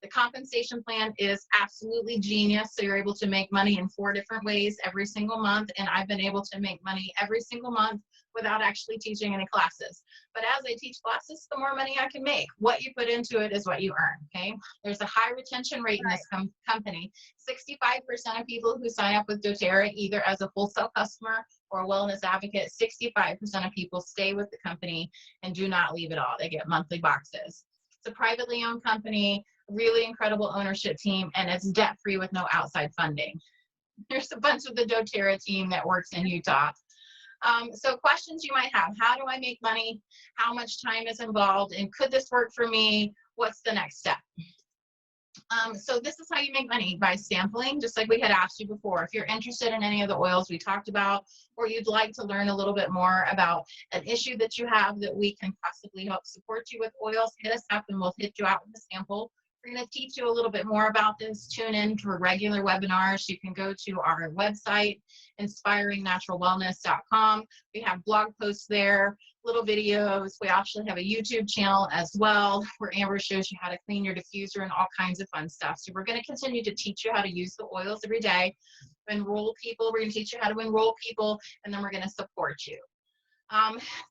The compensation plan is absolutely genius. So you're able to make money in 4 different ways every single month. And I've been able to make money every single month without actually teaching any classes. But as I teach classes, the more money I can make. What you put into it is what you earn, okay? There's a high retention rate in this company. 65% of people who sign up with doTERRA, either as a wholesale customer or a wellness advocate, 65% of people stay with the company and do not leave at all. They get monthly boxes. It's a privately owned company, really incredible ownership team, and it's debt-free with no outside funding. There's a bunch of the doTERRA team that works in Utah. So questions you might have: how do I make money? How much time is involved? And could this work for me? What's the next step? So this is how you make money, by sampling, just like we had asked you before. If you're interested in any of the oils we talked about, or you'd like to learn a little bit more about an issue that you have that we can possibly help support you with oils, hit us up and we'll hit you out with a sample. We're going to teach you a little bit more about this. Tune in for regular webinars. You can go to our website, inspiringnaturalwellness.com. We have blog posts there, little videos. We actually have a YouTube channel as well, where Amber shows you how to clean your diffuser and all kinds of fun stuff. So we're going to continue to teach you how to use the oils every day. Enroll people. We're going to teach you how to enroll people, and then we're going to support you.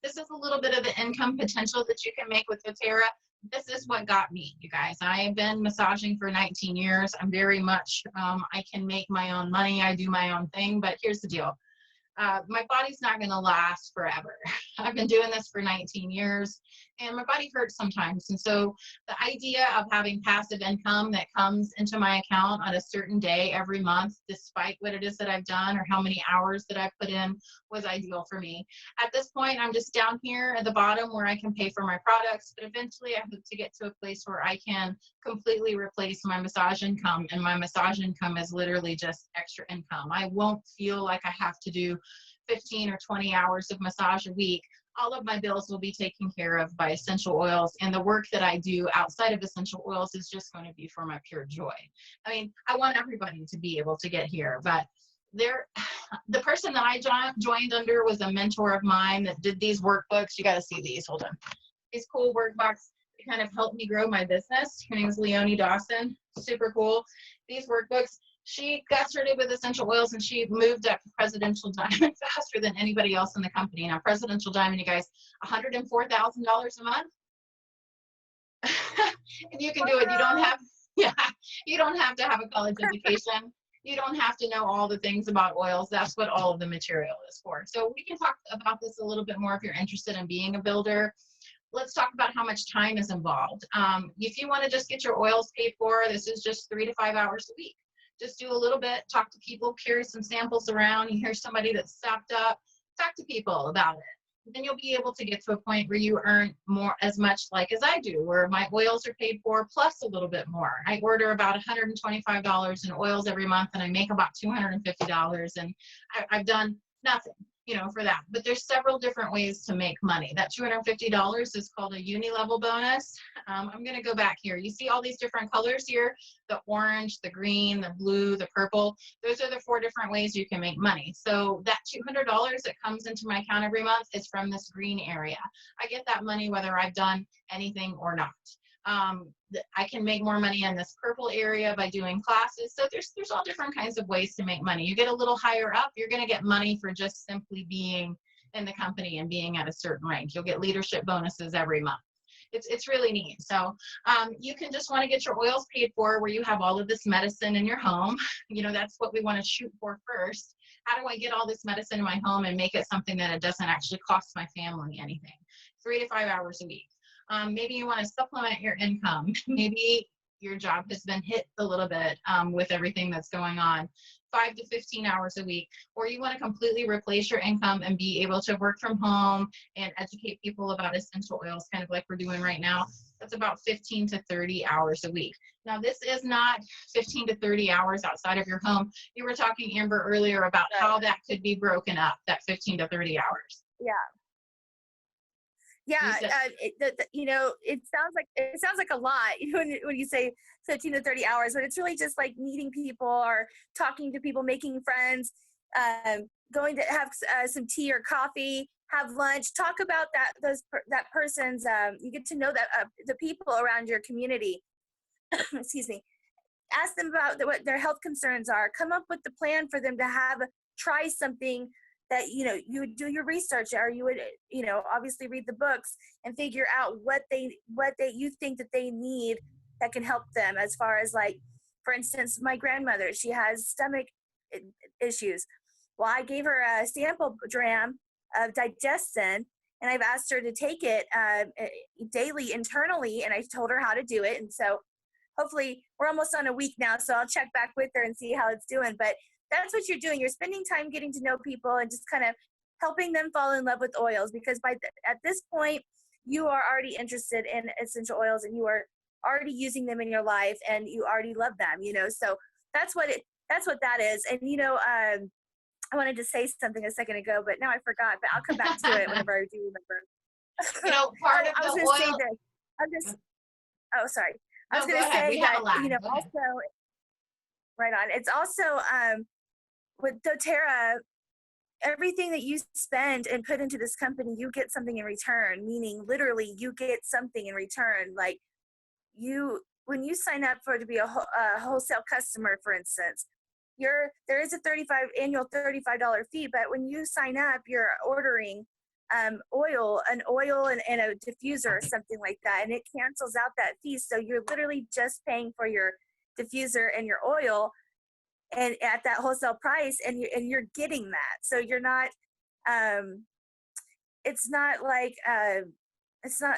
This is a little bit of the income potential that you can make with doTERRA. This is what got me, you guys. I have been massaging for 19 years. I'm very much, I can make my own money. I do my own thing, but here's the deal. My body's not going to last forever. I've been doing this for 19 years and my body hurts sometimes. And so the idea of having passive income that comes into my account on a certain day every month, despite what it is that I've done or how many hours that I've put in, was ideal for me. At this point, I'm just down here at the bottom where I can pay for my products, but eventually I hope to get to a place where I can completely replace my massage income, and my massage income is literally just extra income. I won't feel like I have to do 15 or 20 hours of massage a week. All of my bills will be taken care of by essential oils, and the work that I do outside of essential oils is just going to be for my pure joy. I mean, I want everybody to be able to get here, but the person that I joined under was a mentor of mine that did these workbooks. You got to see these. Hold on. These cool workbooks that kind of helped me grow my business. Her name is Leonie Dawson. Super cool. These workbooks. She got started with essential oils and she moved up to Presidential Diamond faster than anybody else in the company. Now, Presidential Diamond, you guys, $104,000 a month. And you can do it. You don't have, you don't have to have a college education. You don't have to know all the things about oils. That's what all of the material is for. So we can talk about this a little bit more if you're interested in being a builder. let's talk about how much time is involved. If you want to just get your oils paid for, this is just 3 to 5 hours a week. Just do a little bit, talk to people, carry some samples around. You hear somebody that's stocked up, talk to people about it. Then you'll be able to get to a point where you earn more, as much like as I do, where my oils are paid for plus a little bit more. I order about $125 in oils every month, and I make about $250, and I've done nothing, for that. But there's several different ways to make money. That $250 is called a uni-level bonus. I'm going to go back here. You see all these different colors here, the orange, the green, the blue, the purple. Those are the 4 different ways you can make money. So that $200 that comes into my account every month is from this green area. I get that money whether I've done anything or not. I can make more money in this purple area by doing classes. So there's all different kinds of ways to make money. You get a little higher up, you're going to get money for just simply being in the company and being at a certain rank. You'll get leadership bonuses every month. It's really neat. So you can just want to get your oils paid for where you have all of this medicine in your home. That's what we want to shoot for first. How do I get all this medicine in my home and make it something that it doesn't actually cost my family anything? 3 to 5 hours a week. Maybe you want to supplement your income. Maybe your job has been hit a little bit with everything that's going on. 5 to 15 hours a week. Or you want to completely replace your income and be able to work from home and educate people about essential oils, kind of like we're doing right now. That's about 15 to 30 hours a week. Now, this is not 15 to 30 hours outside of your home. You were talking, Amber, earlier about how that could be broken up, that 15 to 30 hours. Yeah. Yeah, it sounds like a lot when you say 15 to 30 hours, but it's really just like meeting people or talking to people, making friends, going to have some tea or coffee, have lunch, talk about that person's. You get to know that the people around your community. Excuse me. Ask them about what their health concerns are. Come up with the plan for them to try something that you would do your research, or you would obviously read the books and figure out what you think that they need that can help them, as far as, like, for instance, my grandmother, she has stomach issues. Well, I gave her a sample dram of digestin, and I've asked her to take it daily internally, and I told her how to do it. And so hopefully we're almost on a week now, so I'll check back with her and see how it's doing. But that's what you're doing. You're spending time getting to know people and just kind of helping them fall in love with oils, because at this point, you are already interested in essential oils and you are already using them in your life and you already love them, so that's what that is. And, I wanted to say something a second ago, but now I forgot, but I'll come back to it whenever I do remember. Part of I was the going to oil. say this. Oh, sorry. I was No, going to say that, also, right on. It's also, with doTERRA, everything that you spend and put into this company, you get something in return, meaning literally you get something in return. Like, when you sign up to be a wholesale customer, for instance, there is a annual $35 fee, but when you sign up, you're ordering an oil and a diffuser or something like that, and it cancels out that fee. So you're literally just paying for your diffuser and your oil, and at that wholesale price, and you're getting that. So you're not, it's not like, it's not,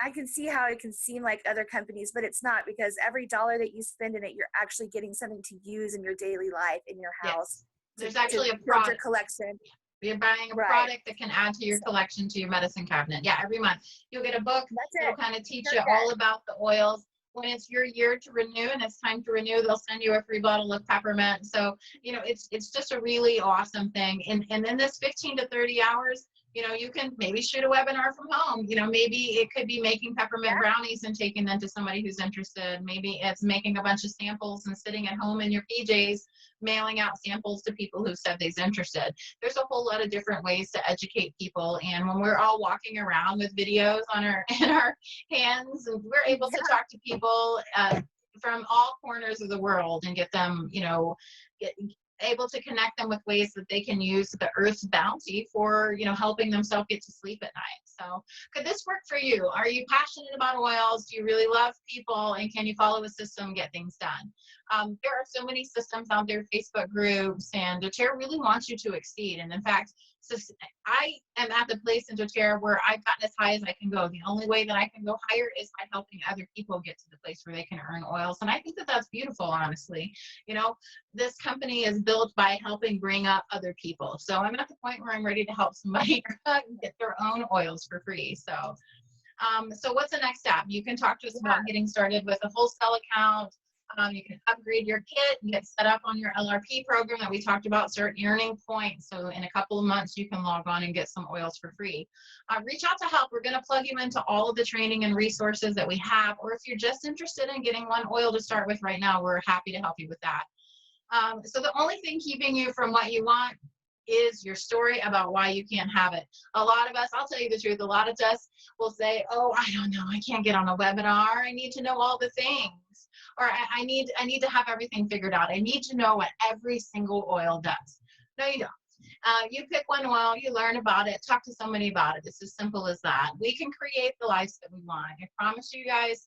I can see how it can seem like other companies, but it's not, because every dollar that you spend in it, you're actually getting something to use in your daily life, in your house. Yes. There's actually a build product. your collection. You're buying a product that can add to your collection, to your medicine cabinet. Yeah, every month you'll get a book that'll kind of teach you all about the oils. When it's your year to renew and it's time to renew, they'll send you a free bottle of peppermint. So, it's just a really awesome thing. And in this 15 to 30 hours, you can maybe shoot a webinar from home. Maybe it could be making peppermint brownies and taking them to somebody who's interested. Maybe it's making a bunch of samples and sitting at home in your PJs, mailing out samples to people who said they're interested. There's a whole lot of different ways to educate people. And when we're all walking around with videos in our hands, and we're able to talk to people from all corners of the world and get them, able to connect them with ways that they can use the earth's bounty for, helping themselves get to sleep at night. So could this work for you? Are you passionate about oils? Do you really love people? And can you follow a system, get things done? There are so many systems out there, Facebook groups, and doTERRA really wants you to exceed. And in fact, So I am at the place in doTERRA where I've gotten as high as I can go. The only way that I can go higher is by helping other people get to the place where they can earn oils. And I think that that's beautiful, honestly. You know, this company is built by helping bring up other people. So I'm at the point where I'm ready to help somebody get their own oils for free. So what's the next step? You can talk to us about getting started with a wholesale account. You can upgrade your kit and get set up on your LRP program that we talked about, start earning points. So in a couple of months, you can log on and get some oils for free. Reach out to help. We're going to plug you into all of the training and resources that we have. Or if you're just interested in getting one oil to start with right now, we're happy to help you with that. So the only thing keeping you from what you want is your story about why you can't have it. A lot of us, I'll tell you the truth, a lot of us will say, oh, I don't know, I can't get on a webinar. I need to know all the things. Or I need to have everything figured out. I need to know what every single oil does. No, you don't. You pick one oil, you learn about it, talk to somebody about it. It's as simple as that. We can create the lives that we want. I promise you guys,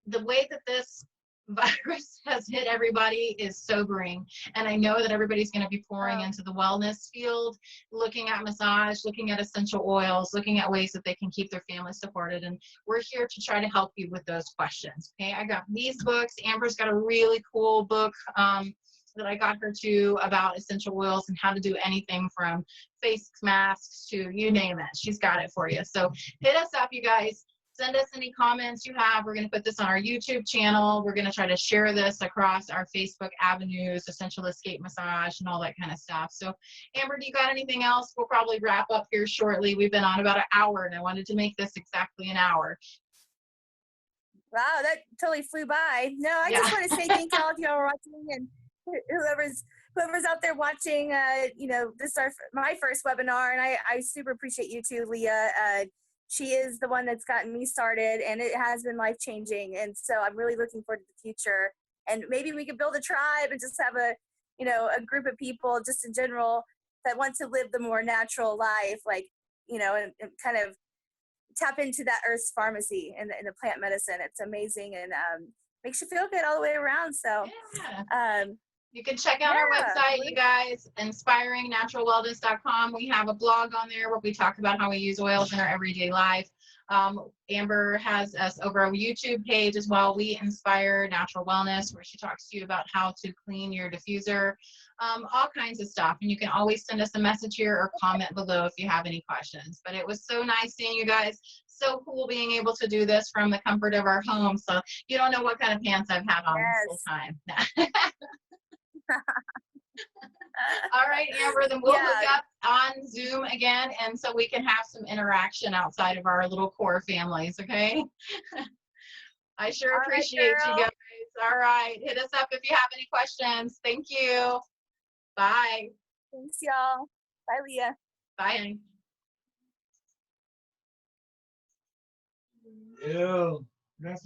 the way that this virus has hit everybody is sobering. And I know that everybody's going to be pouring into the wellness field, looking at massage, looking at essential oils, looking at ways that they can keep their family supported. And we're here to try to help you with those questions. Okay, I got these books. Amber's got a really cool book that I got her to about essential oils and how to do anything from face masks to you name it. She's got it for you. So hit us up, you guys. Send us any comments you have. We're going to put this on our YouTube channel. We're going to try to share this across our Facebook avenues, Essential Escape Massage, and all that kind of stuff. So, Amber, do you got anything else? We'll probably wrap up here shortly. We've been on about an hour, and I wanted to make this exactly an hour. Wow, that totally flew by. No, I just want to say thank you all of you who are watching, and whoever's out there watching. You know, this is my first webinar, and I super appreciate you too, Leah. She is the one that's gotten me started, and it has been life-changing. And so I'm really looking forward to the future. And maybe we could build a tribe and just have a group of people just in general that want to live the more natural life, like, and kind of tap into that Earth's pharmacy and the plant medicine. It's amazing and makes you feel good all the way around. So you can check out our website, you guys, inspiringnaturalwellness.com. We have a blog on there where we talk about how we use oils in our everyday life. Amber has us over a YouTube page as well. We Inspire Natural Wellness, where she talks to you about how to clean your diffuser, all kinds of stuff. And you can always send us a message here or comment below if you have any questions. But it was so nice seeing you guys. So cool being able to do this from the comfort of our home. So you don't know what kind of pants I've had on this whole time. All right, Amber, then we'll hook up on Zoom again, and so we can have some interaction outside of our little core families, okay? I sure appreciate you guys. All right, hit us up if you have any questions. Thank you. Bye. Thanks, y'all. Bye, Leah. Bye. Ew, that's